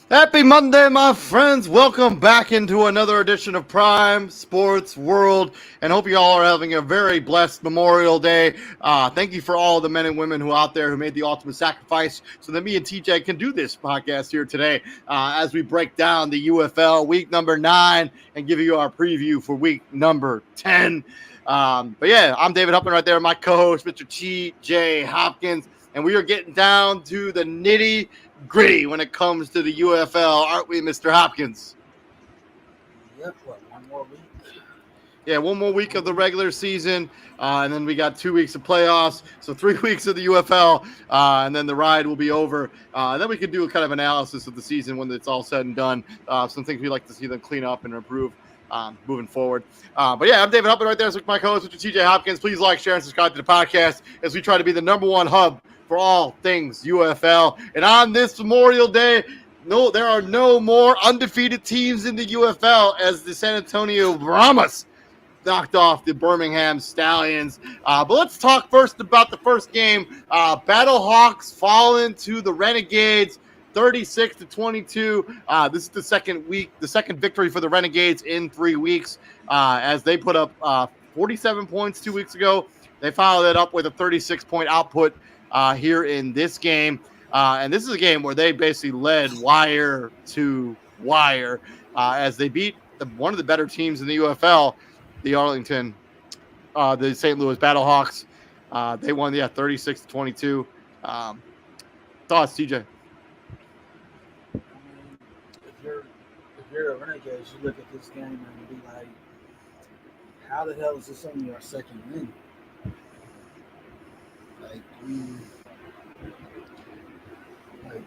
Happy Monday, my friends. Welcome back into another edition of Prime Sports World, and hope you all are having a very blessed Memorial Day. Thank you for all the men and women who out there who made the ultimate sacrifice so that me and TJ can do this podcast here today as we break down the UFL week number 9 and give you our preview for week number 10. But yeah, I'm David Huffman right there, my co-host, Mr. TJ Hopkins, and we are getting down to the nitty-gritty when it comes to the UFL, aren't we, Mr. Hopkins? Yep, one more week? Yeah, one more week of the regular season, and then we got 2 weeks of playoffs, so 3 weeks of the UFL, and then the ride will be over. And then we can do a kind of analysis of the season when it's all said and done, some things we'd like to see them clean up and improve moving forward. But yeah, I'm David Huffman right there with my co-host, Mr. TJ Hopkins. Please like, share, and subscribe to the podcast as we try to be the number one hub for all things UFL. And on this Memorial Day, no, there are no more undefeated teams in the UFL as the San Antonio Brahmas knocked off the Birmingham Stallions. But let's talk first about the first game. Battlehawks falling to the Renegades 36-22. This is the second victory for the Renegades in 3 weeks as they put up 47 points 2 weeks ago. They followed it up with a 36-point output here in this game. And this is a game where they basically led wire to wire as they beat one of the better teams in the UFL, the the St. Louis Battlehawks. They won, 36-22. Thoughts, TJ? if you're a Renegades, you look at this game and be like, how the hell is this only our second win? Like, like,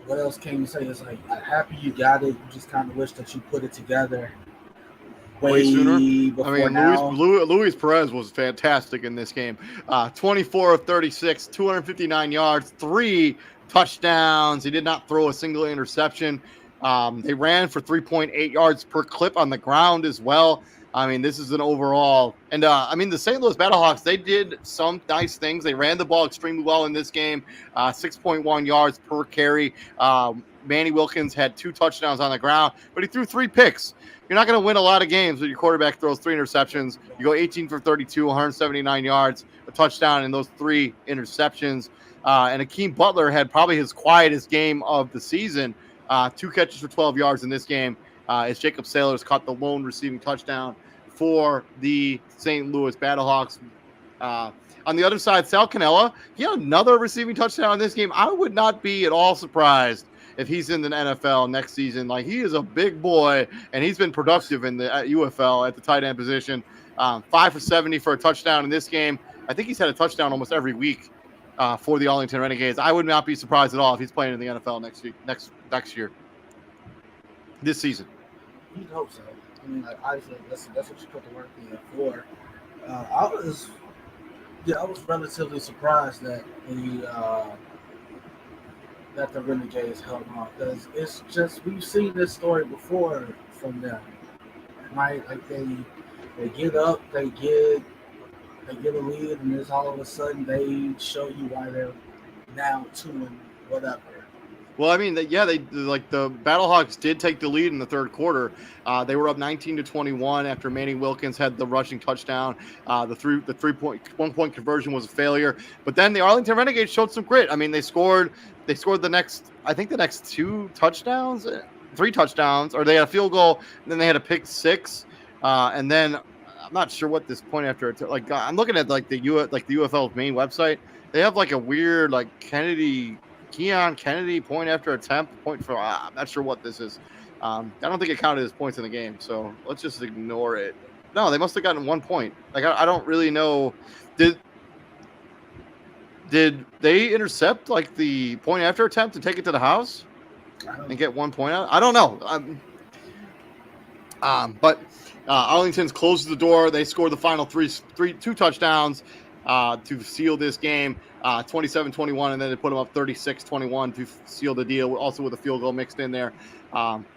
what else can you say? It's like, I'm happy you got it. You just kind of wish that you put it together way sooner. way I before mean, now. Luis Perez was fantastic in this game. 24 of 36, 259 yards, 3 touchdowns. He did not throw a single interception. They ran for 3.8 yards per clip on the ground as well. I mean, this is an overall. And I mean, the St. Louis Battlehawks, they did some nice things. They ran the ball extremely well in this game, 6.1 yards per carry. Manny Wilkins had 2 touchdowns on the ground, but he threw 3 picks. You're not going to win a lot of games when your quarterback throws 3 interceptions. You go 18 for 32, 179 yards, a touchdown, and those 3 interceptions. And Akeem Butler had probably his quietest game of the season. 2 catches for 12 yards in this game, as Jacob Sailors caught the lone receiving touchdown for the St. Louis Battlehawks. On the other side, Sal Cannella, he had another receiving touchdown in this game. I would not be at all surprised if he's in the NFL next season. Like, he is a big boy, and he's been productive in the UFL at the tight end position. 5 for 70 for a touchdown in this game. I think he's had a touchdown almost every week for the Arlington Renegades. I would not be surprised at all if he's playing in the NFL next year, this season. You'd hope so. I mean, like, obviously, that's what you put the work in for. I was relatively surprised that the Renegades held on, because it's just, we've seen this story before from them, right? Like, they get up, they get a lead, and then all of a sudden they show you why they're now 2 and whatever. Well, I mean, they like the Battlehawks did take the lead in the third quarter. They were up 19-21 after Manny Wilkins had the rushing touchdown. The 1-point conversion was a failure, but then the Arlington Renegades showed some grit. I mean, they scored the next 2 touchdowns, 3 touchdowns, or they had a field goal, and then they had a pick 6, and then I'm not sure what this point after. Like, I'm looking at like the UFL's main website. They have like a weird like Keon Kennedy point after attempt point for. I'm not sure what this is. I don't think it counted as points in the game, so let's just ignore it. No, they must have gotten 1 point. Like, I don't really know. Did they intercept like the point after attempt to take it to the house and get 1 point out? I don't know. But Arlington's closed the door. They scored the final 2 touchdowns to seal this game, 27-21, and then they put them up 36-21 to seal the deal, also with a field goal mixed in there.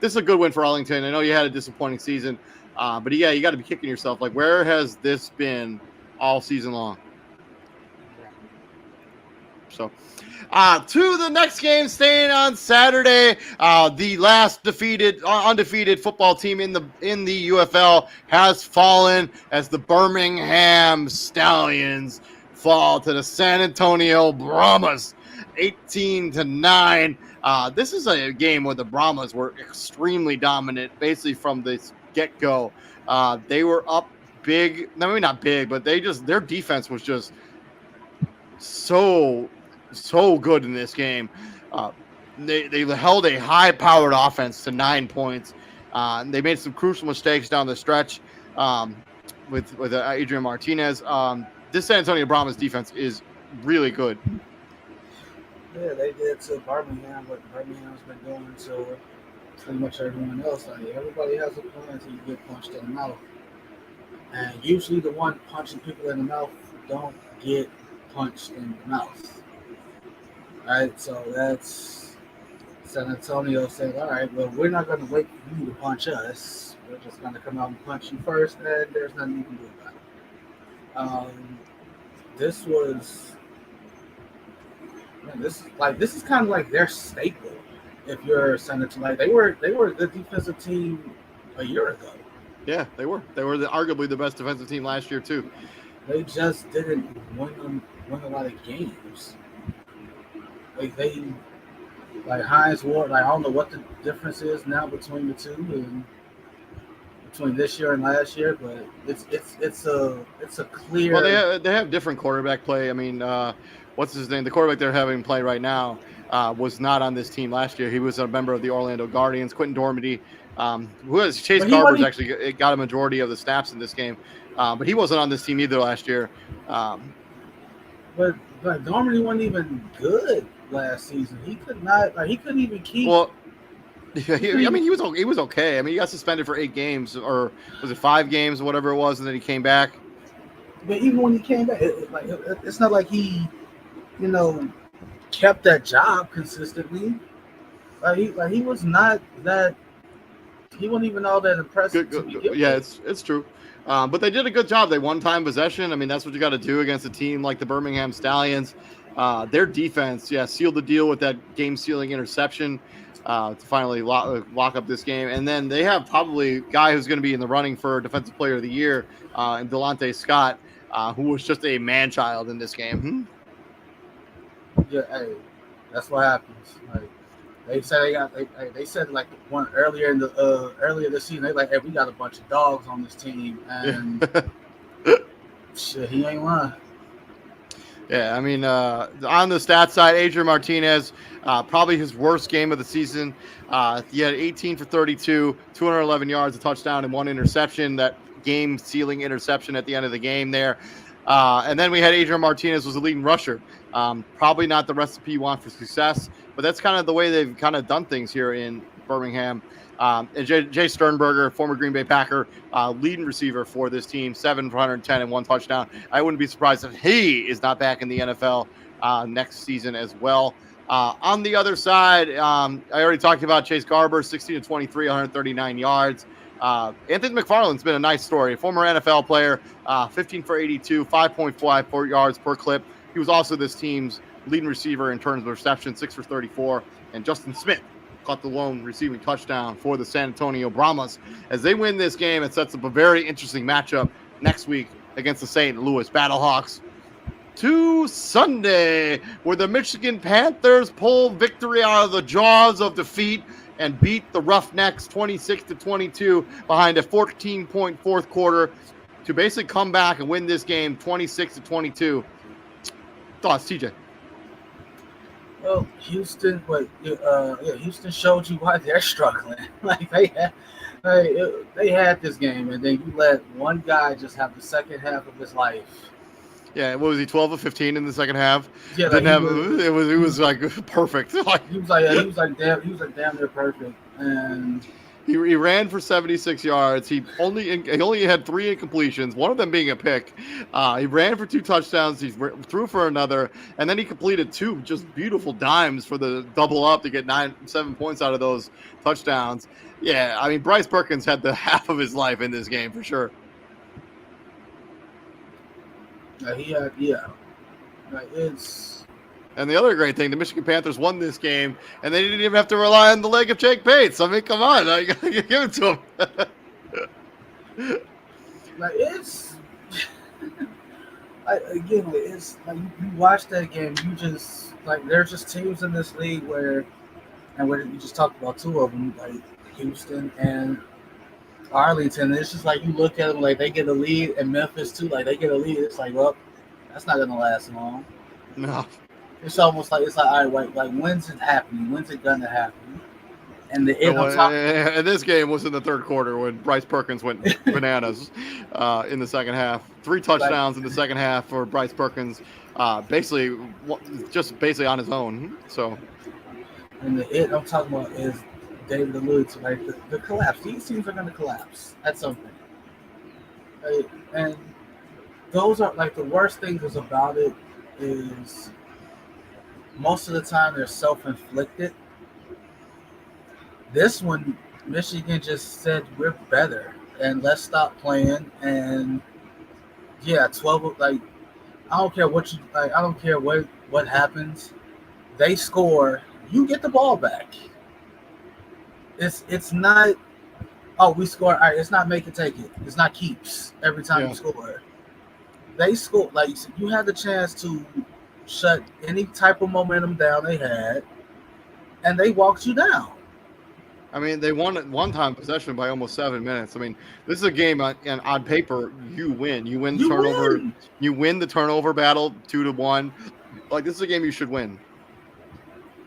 This is a good win for Arlington. I know you had a disappointing season, but yeah, you got to be kicking yourself. Like, where has this been all season long? So, to the next game, staying on Saturday, the last undefeated football team in the UFL has fallen as the Birmingham Stallions fall to the San Antonio Brahmas, 18-9. This is a game where the Brahmas were extremely dominant, basically from the get-go. They were up big, maybe not big, but their defense was just so good in this game. They held a high-powered offense to 9 points. They made some crucial mistakes down the stretch with Adrian Martinez. This San Antonio Brahmas defense is really good. Yeah, they did to Birmingham what Birmingham's been doing to pretty much everyone else. Like, everybody has a plan until you get punched in the mouth. And usually the one punching people in the mouth don't get punched in the mouth. Right, so that's San Antonio saying, all right, well, we're not going to wait for you to punch us. We're just going to come out and punch you first, and there's nothing you can do about it. This is kind of like their staple. If you're San Antonio, like they were a good defensive team a year ago. Yeah, they were. They were arguably the best defensive team last year too. They just didn't win a lot of games. Like Hines Ward, like I don't know what the difference is now between the two, and between this year and last year, but it's a clear. Well, they have different quarterback play. I mean, what's his name? The quarterback they're having play right now was not on this team last year. He was a member of the Orlando Guardians. Quentin Dormady, who has Chase But he Garber's wasn't. actually got a majority of the snaps in this game, but he wasn't on this team either last year. But Dormady wasn't even good last season. He could not. Like he couldn't even keep. Well, I mean, he was okay. I mean, he got suspended for 8 games, or was it 5 games, or whatever it was, and then he came back. But even when he came back, it's not like he, kept that job consistently. Like he was not that. He wasn't even all that impressive. Yeah, it's true. But they did a good job. They won time possession. I mean, that's what you got to do against a team like the Birmingham Stallions. Their defense, sealed the deal with that game-sealing interception to finally lock up this game. And then they have probably a guy who's going to be in the running for Defensive Player of the Year, and Delonte Scott, who was just a man-child in this game. Yeah, hey, that's what happens. Like they said, they said like one earlier this season. They like, hey, we got a bunch of dogs on this team, and shit, he ain't lying. Yeah, I mean, on the stat side, Adrian Martinez, probably his worst game of the season. He had 18 for 32, 211 yards, a touchdown, and 1 interception. That game-sealing interception at the end of the game there. And then we had Adrian Martinez was the leading rusher. Probably not the recipe you want for success, but that's kind of the way they've kind of done things here in Birmingham. And Jay Sternberger, former Green Bay Packer, leading receiver for this team, 7 for 110 and 1 touchdown. I wouldn't be surprised if he is not back in the NFL next season as well. On the other side, I already talked about Chase Garber, 16 to 23, 139 yards. Anthony McFarland's been a nice story. Former NFL player, 15 for 82, 5.54 yards per clip. He was also this team's leading receiver in terms of reception, 6 for 34. And Justin Smith caught the lone receiving touchdown for the San Antonio Brahmas. As they win this game, it sets up a very interesting matchup next week against the St. Louis Battlehawks. To Sunday, where the Michigan Panthers pull victory out of the jaws of defeat and beat the Roughnecks 26-22 behind a 14-point fourth quarter to basically come back and win this game 26-22. Thoughts, TJ? Well, Houston showed you why they're struggling. Like they had this game, and then you let one guy just have the second half of his life. Yeah, what was he, 12 of 15 in the second half? Yeah, it was like perfect. He was like damn near perfect, and he ran for 76 yards. He only had 3 incompletions, one of them being a pick. He ran for 2 touchdowns. He threw for another, and then he completed 2 just beautiful dimes for the double up to get 7 points out of those touchdowns. Yeah, I mean, Bryce Perkins had the half of his life in this game for sure. And the other great thing, the Michigan Panthers won this game, and they didn't even have to rely on the leg of Jake Bates. I mean, come on, I gotta give it to him. It's like you watch that game, you just like there's just teams in this league where you just talked about 2 of them, like Houston and Arlington. It's just like you look at them like they get a lead, and Memphis too, like they get a lead. It's like, well, that's not gonna last long. No. It's almost like all right, like when's it happening? When's it gonna happen? And and this game was in the third quarter when Bryce Perkins went bananas in the second half. 3 touchdowns in the second half for Bryce Perkins, basically on his own. So, and I'm talking about is David alluded to, like the collapse. These teams are going to collapse at some point, right? And those are like the worst things about it is most of the time they're self-inflicted. This one, Michigan just said we're better and let's stop playing. And 12. Like I don't care what I don't care what happens. They score, you get the ball back. It's not. Oh, we score. All right, it's not make it take it. It's not keeps every time you score. They score like you had the chance to shut any type of momentum down they had, and they walked you down. I mean, they won at one time possession by almost 7 minutes. I mean, this is a game and on paper you win. You win the turnover. Win. You win the turnover battle 2-1. Like, this is a game you should win.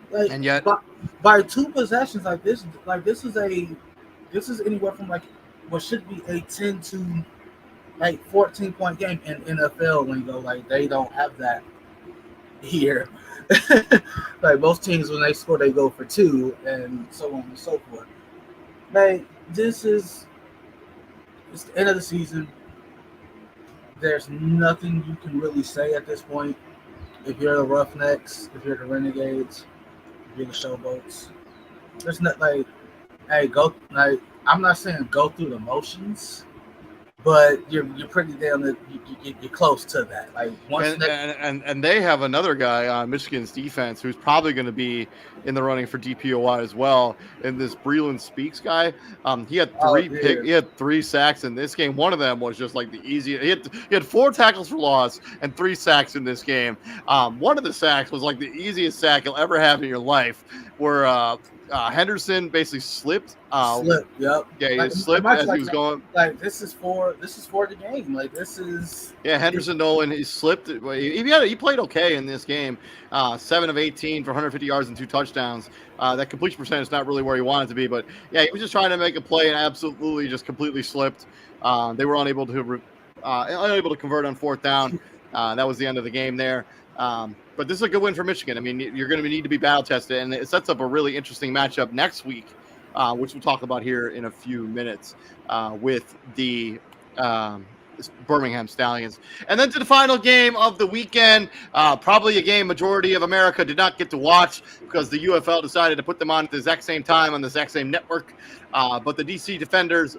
Like, and yet, by 2 possessions, this is anywhere from like what should be a 10 to like 14-point game in NFL lingo. Like, they don't have that here. Like, most teams, when they score, they go for 2 and so on and so forth. Like, it's the end of the season. There's nothing you can really say at this point. If you're the Roughnecks, if you're the Renegades, if you're the Showboats, there's not like, hey, go. Like, I'm not saying go through the motions, but you're pretty damn. You're close to that. Like, and they have another guy on Michigan's defense who's probably going to be in the running for DPOY as well. And this Breland Speaks guy, he had he had 3 sacks in this game. One of them was just like the easy. He had 4 tackles for loss and 3 sacks in this game. One of the sacks was like the easiest sack you'll ever have in your life, where Henderson basically slipped. Yep. Yeah, he slipped as he was going. Like, this is for the game. Like, this is. Yeah, Henderson Nolan, he slipped. He played okay in this game. 7 of 18 for 150 yards and 2 touchdowns. That completion percentage is not really where he wanted to be, but yeah, he was just trying to make a play and absolutely just completely slipped. They were unable to convert on 4th down. That was the end of the game there. But this is a good win for Michigan. I mean, you're going to need to be battle tested, and it sets up a really interesting matchup next week, which we'll talk about here in a few minutes with the Birmingham Stallions. And then to the final game of the weekend, probably a game majority of America did not get to watch because the UFL decided to put them on at the exact same time on the exact same network. But the DC Defenders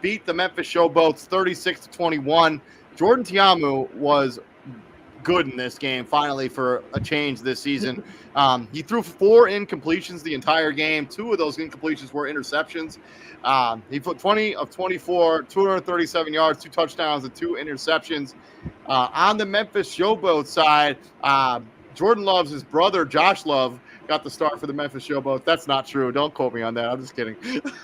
beat the Memphis Showboats 36-21. Jordan Tiamu was good in this game, finally, for a change this season. He threw 4 incompletions the entire game. 2 of those incompletions were interceptions. He put 20 of 24, 237 yards, 2 touchdowns, and 2 interceptions. On the Memphis Showboat side, Jordan Love's his brother, Josh Love, got the start for the Memphis Showboat. That's not true. Don't quote me on that. I'm just kidding.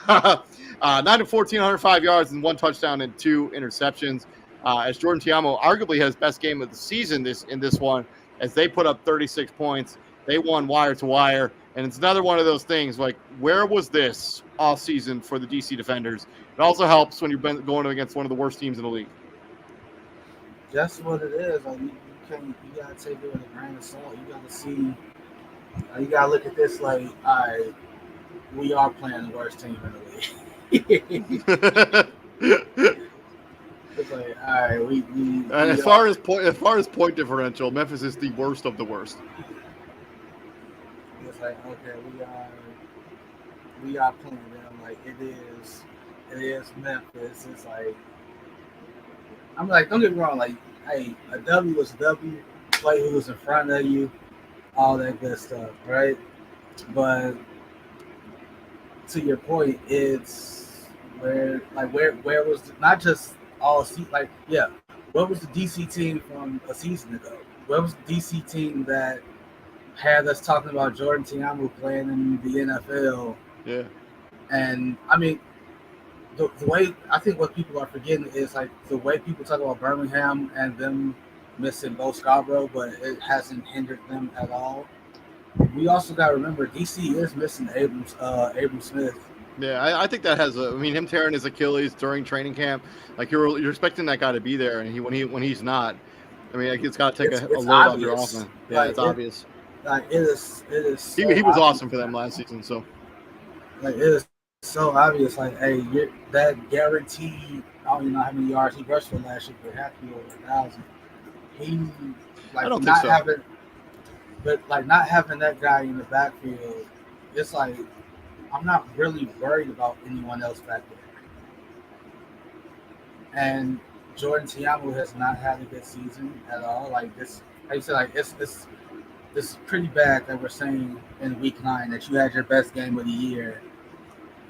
9 of 14, 105 yards, and 1 touchdown and 2 interceptions. As Jordan Tiamo arguably had his best game of the season in this one, as they put up 36 points. They won wire to wire, and it's another one of those things like, where was this all season for the DC Defenders? It also helps when you're going against one of the worst teams in the league. That's what it is. Like, you gotta take it with a grain of salt. You gotta see. You gotta look at this like, all right, we are playing the worst team in the league. It's like, all right, we as far as point differential, Memphis is the worst of the worst. It's like, okay, we are playing them like it is Memphis. It's like, I'm like, don't get me wrong, like, hey, a W was a W, play who was in front of you, all that good stuff, right? But to your point, it's where was not just all season, like, yeah, what was the DC team from a season ago? Where was the DC team that had us talking about Jordan Tiamu playing in the NFL? Yeah. And I mean, the way, I think what people are forgetting is like the way people talk about Birmingham and them missing Bo Scarborough, but it hasn't hindered them at all. We also got to remember DC is missing Abram Smith. Yeah, I think that has him tearing his Achilles during training camp, like you're expecting that guy to be there, and when he's not, I mean, it's got to take a load off your offense. Yeah, like, it's obvious. Like, it is. He was awesome for them last season, so. Like, it is so obvious. Like, hey, that guaranteed. I don't even know how many yards he rushed for last year, but it had to be over 1,000. He, like, I don't think so. Not having that guy in the backfield, it's like, I'm not really worried about anyone else back there. And Jordan Tiamu has not had a good season at all. Like, this, like you said, like, it's pretty bad that we're saying in week 9 that you had your best game of the year,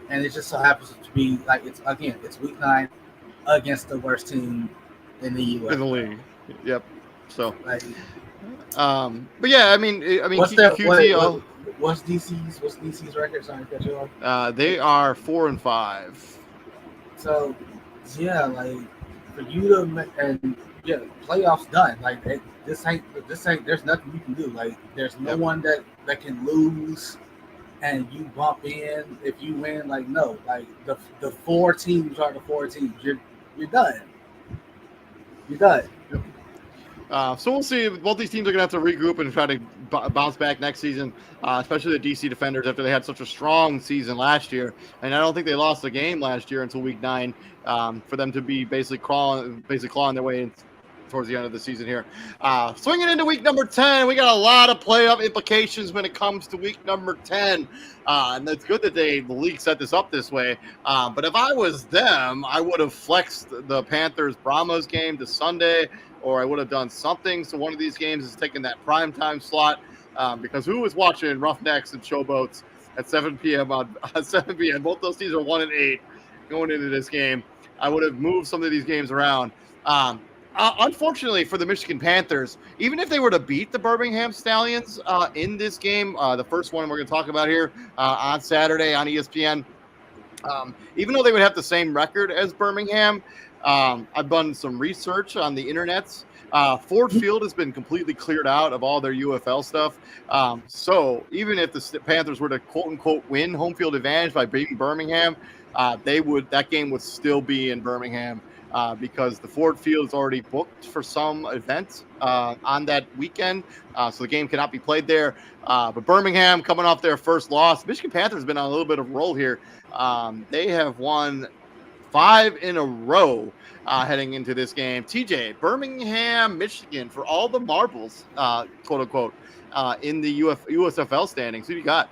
and it just so happens to be like, it's week 9 against the worst team in the U.S. in the league. Yep. So, like, but yeah, I mean, what's their QT, What's DC's record? Sorry to cut you off. They are 4-5. So, yeah, like for you to and yeah, playoffs done. Like this ain't. There's nothing you can do. Like there's no Yep. one that can lose and you bump in if you win. Like no, like the four teams are the four teams. You're done. You're done. So we'll see. Both these teams are going to have to regroup and try to bounce back next season, especially the DC Defenders after they had such a strong season last year. And I don't think they lost a game last year until week 9 for them to be basically clawing their way towards the end of the season here. Swinging into week number 10, we got a lot of playoff implications when it comes to week number 10. And it's good that the league set this up this way. But if I was them, I would have flexed the Panthers-Brahmas game to Sunday, or I would have done something. So one of these games is taking that primetime slot because who was watching Roughnecks and Showboats at 7 p.m. on 7 p.m.? Both those teams are 1-8 going into this game. I would have moved some of these games around. Unfortunately for the Michigan Panthers, even if they were to beat the Birmingham Stallions in this game, the first one we're going to talk about here on Saturday on ESPN, even though they would have the same record as Birmingham, I've done some research on the internets. Ford Field has been completely cleared out of all their UFL stuff. So even if the Panthers were to quote unquote win home field advantage by beating Birmingham, that game would still be in Birmingham because the Ford Field is already booked for some event on that weekend. So the game cannot be played there. But Birmingham coming off their first loss. Michigan Panthers been on a little bit of a roll here. They have won 5 in a row heading into this game. TJ, Birmingham, Michigan, for all the marbles, quote unquote, in the USFL standings. Who do you got?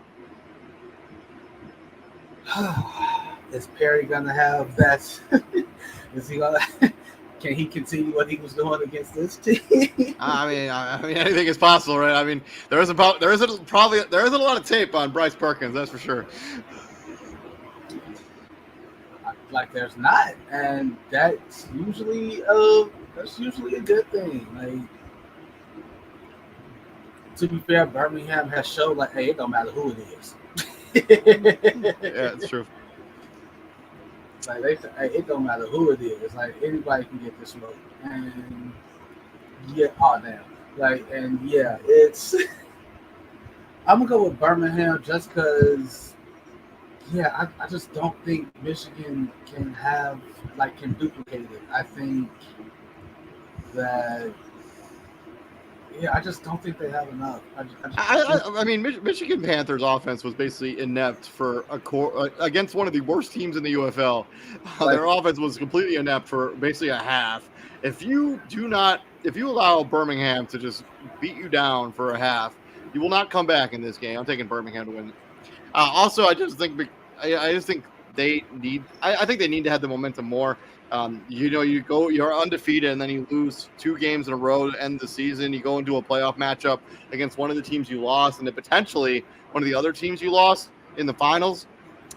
Is Perry gonna have that? Is he gonna? Can he continue what he was doing against this team? I mean, anything is possible, right? I mean, there isn't a lot of tape on Bryce Perkins, that's for sure. Like there's not, and that's usually a good thing. Like to be fair, Birmingham has showed like, hey, it don't matter who it is. Yeah, it's true. Like they say, hey, it don't matter who it is. Like anybody can get this smoke, and yeah, oh damn, like and yeah, it's. I'm gonna go with Birmingham just because. Yeah, I just don't think Michigan can duplicate it. I think that I just don't think they have enough. I mean, Michigan Panthers offense was basically inept for against one of the worst teams in the UFL. Their offense was completely inept for basically a half. If you allow Birmingham to just beat you down for a half, you will not come back in this game. I'm taking Birmingham to win. Also, I just think they need. I think they need to have the momentum more. You're undefeated, and then you lose 2 games in a row to end the season. You go into a playoff matchup against one of the teams you lost, and then potentially one of the other teams you lost in the finals.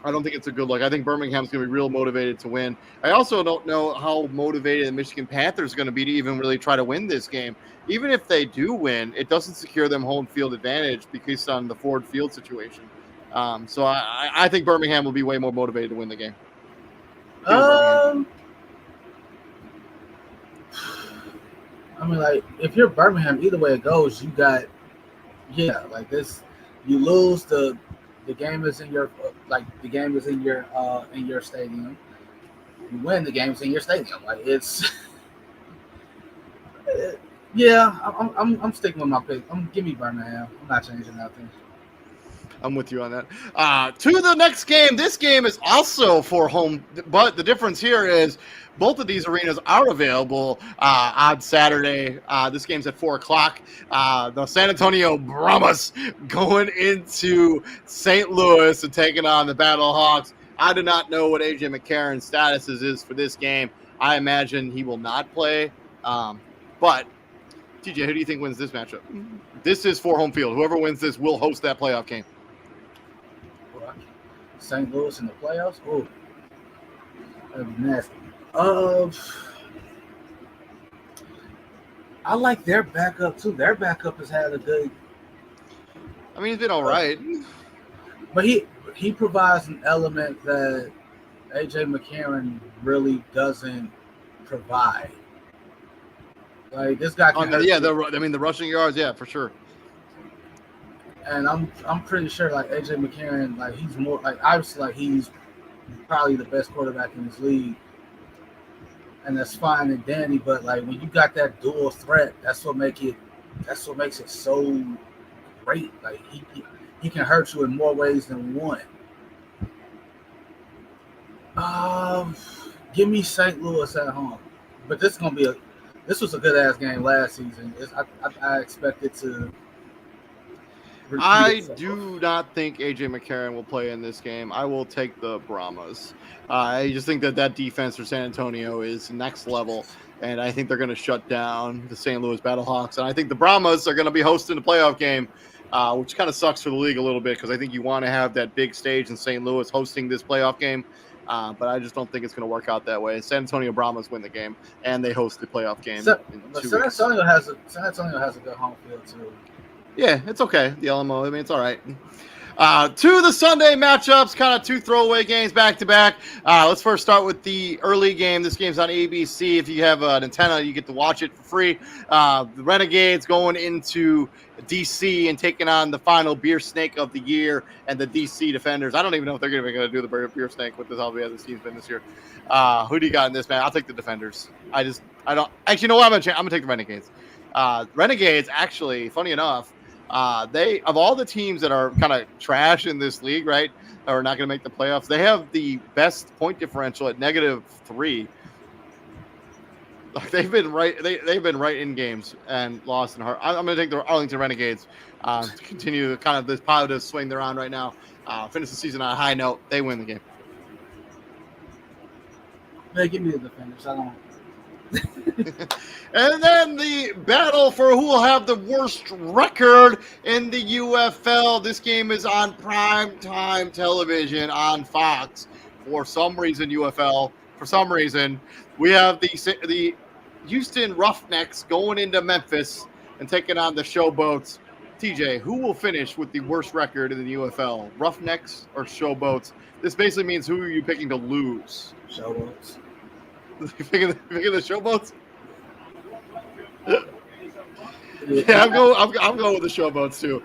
I don't think it's a good look. I think Birmingham's going to be real motivated to win. I also don't know how motivated the Michigan Panthers are going to be to even really try to win this game. Even if they do win, it doesn't secure them home field advantage because on the Ford Field situation. So I think Birmingham will be way more motivated to win the game. I mean, like if you're Birmingham, either way it goes, you got like this. You lose the game is in your in your stadium. You win, the game's in your stadium. Like it's I'm sticking with my pick. Give me Birmingham. I'm not changing nothing. I'm with you on that. To the next game. This game is also for home, but the difference here is both of these arenas are available on Saturday. This game's at 4:00. The San Antonio Brahmas going into St. Louis and taking on the Battlehawks. I do not know what AJ McCarron's status is for this game. I imagine he will not play. But TJ, who do you think wins this matchup? This is for home field. Whoever wins this will host that playoff game. St. Louis in the playoffs? Oh, that'd be nasty. I like their backup too. Their backup has had a good. I mean, he's been all right. But he provides an element that AJ McCarron really doesn't provide. Like this guy can hurt you. The rushing yards, yeah, for sure. And I'm pretty sure like AJ McCarron, like he's more like obviously like he's probably the best quarterback in this league. And that's fine and dandy, but like when you got that dual threat, that's what makes it so great. Like he can hurt you in more ways than one. Give me St. Louis at home, but this was a good ass game last season. I expect it to. I do not think AJ McCarron will play in this game. I will take the Brahmas. I just think that defense for San Antonio is next level, and I think they're going to shut down the St. Louis Battlehawks. And I think the Brahmas are going to be hosting the playoff game, which kind of sucks for the league a little bit because I think you want to have that big stage in St. Louis hosting this playoff game. But I just don't think it's going to work out that way. San Antonio Brahmas win the game, and they host the playoff game. San Antonio has a good home field too. Yeah, it's okay. The Alamo. I mean, it's all right. To the Sunday matchups, kind of two throwaway games back to back. Let's first start with the early game. This game's on ABC. If you have an antenna, you get to watch it for free. The Renegades going into DC and taking on the final beer snake of the year and the DC Defenders. I don't even know if they're going to do the beer snake with this. How the other team's been this year. Who do you got in this, man? I'll take the Defenders. I don't actually know what I'm going to take the Renegades. Renegades, actually, funny enough, they of all the teams that are kind of trash in this league, right, or not going to make the playoffs, they have the best point differential at -3. They've been right. They've been right in games and lost in heart. I'm going to take the Arlington Renegades to continue kind of this positive swing they're on right now. Finish the season on a high note. They win the game. They give me the Defenders. I don't. And then the battle for who will have the worst record in the UFL. This game is on primetime television on Fox. For some reason, UFL. For some reason, we have the Houston Roughnecks going into Memphis and taking on the Showboats. TJ, who will finish with the worst record in the UFL? Roughnecks or Showboats? This basically means who are you picking to lose? Showboats. Picking the Showboats? Yeah, I'm going with the Showboats too.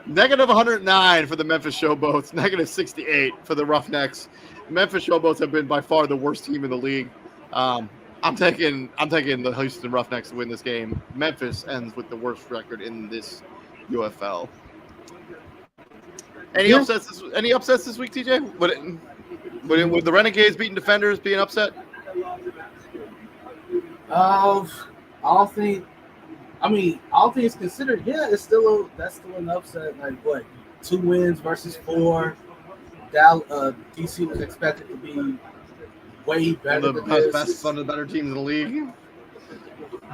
-109 for the Memphis Showboats, -68 for the Roughnecks. Memphis Showboats have been by far the worst team in the league. I'm taking the Houston Roughnecks to win this game. Memphis ends with the worst record in this UFL. Any upsets this week, TJ? Would the Renegades beating Defenders be an upset? All things considered, yeah, that's still an upset. Like what, 2 wins versus 4. DC was expected to be way better than this. One of the better teams in the league.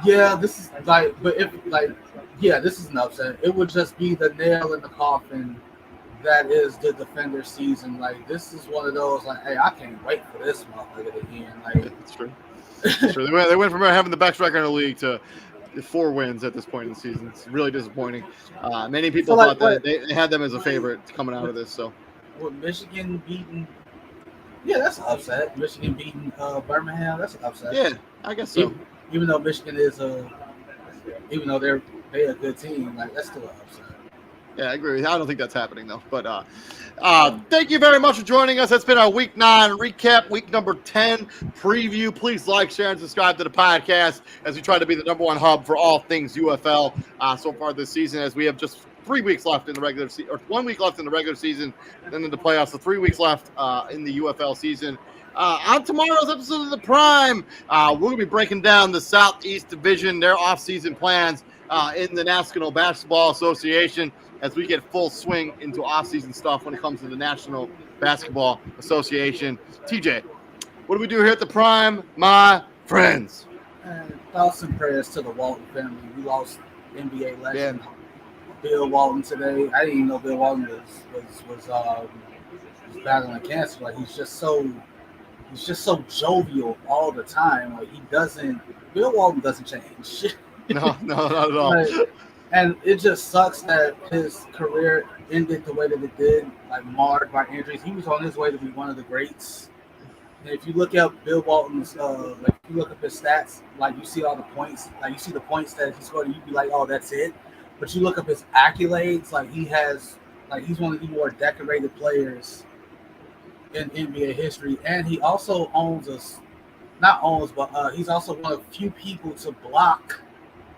Yeah, this is this is an upset. It would just be the nail in the coffin. That is the Defender season. Like this is one of those. Like, hey, I can't wait for this motherfucker to end. Like, that's true. That's true. They went from having the best record in the league to 4 wins at this point in the season. It's really disappointing. Many people thought that they had them as a favorite coming out of this. So, with Michigan beating, yeah, that's an upset. Michigan beating Birmingham, that's an upset. Yeah, I guess so. Even though Michigan is even though they're a good team, like that's still an upset. Yeah, I agree with you. I don't think that's happening, though. But thank you very much for joining us. That's been our Week 9 recap, Week number 10 preview. Please like, share, and subscribe to the podcast as we try to be the #1 hub for all things UFL so far this season, as we have just 3 weeks left in the regular season, or 1 week left in the regular season, and then in the playoffs, so 3 weeks left in the UFL season. On tomorrow's episode of The Prime, we're going to be breaking down the Southeast Division, their off-season plans in the National Basketball Association, as we get full swing into off-season stuff when it comes to the National Basketball Association. TJ, what do we do here at the Prime, my friends? Thoughts and prayers to the Walton family. We lost NBA legend Bill Walton today. I didn't even know Bill Walton was battling cancer. Like he's just so jovial all the time. Like Bill Walton doesn't change. No, not at all. And it just sucks that his career ended the way that it did, like marred by injuries. He was on his way to be one of the greats. And if you look up Bill Walton's, like if you look up his stats, like you see all the points, like you see the points that he scored, and you'd be like, oh, that's it. But you look up his accolades, like he's one of the more decorated players in NBA history, and he also owns us, not owns, but he's also one of the few people to block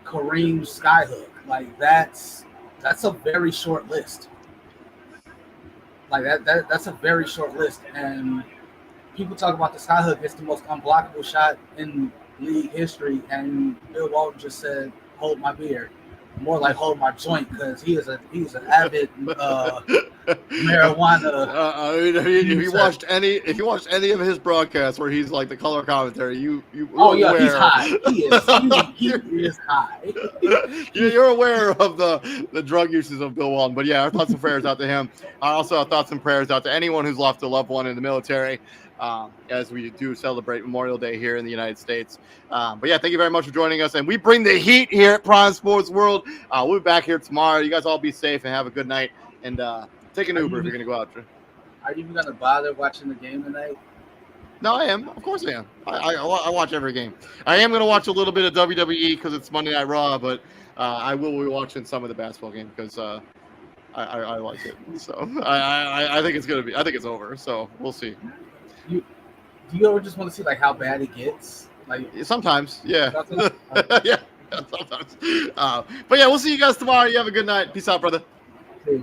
Kareem's skyhook. Like that's a very short list. Like that's a very short list, and people talk about the skyhook. It's the most unblockable shot in league history, and Bill Walton just said, "Hold my beer," more like "hold my joint," because he's an avid marijuana. If you watched any of his broadcasts where he's like the color commentary, Oh yeah, he's high. He is high. You're aware of the drug uses of Bill Walton. But yeah, our thoughts and prayers out to him. Also, our thoughts and prayers out to anyone who's lost a loved one in the military. As we do celebrate Memorial Day here in the United States. But yeah, thank you very much for joining us. And we bring the heat here at Prime Sports World. We'll be back here tomorrow. You guys all be safe and have a good night. And take an Uber if you're going to go out. Are you even going to bother watching the game tonight? No, I am. Of course I am. I watch every game. I am going to watch a little bit of WWE because it's Monday Night Raw, but I will be watching some of the basketball game because I like it. So I think it's going to be – I think it's over. So we'll see. Do you ever just want to see like how bad it gets? Like sometimes, yeah. Yeah, sometimes. But yeah, we'll see you guys tomorrow. You have a good night. Peace out, brother. Hey,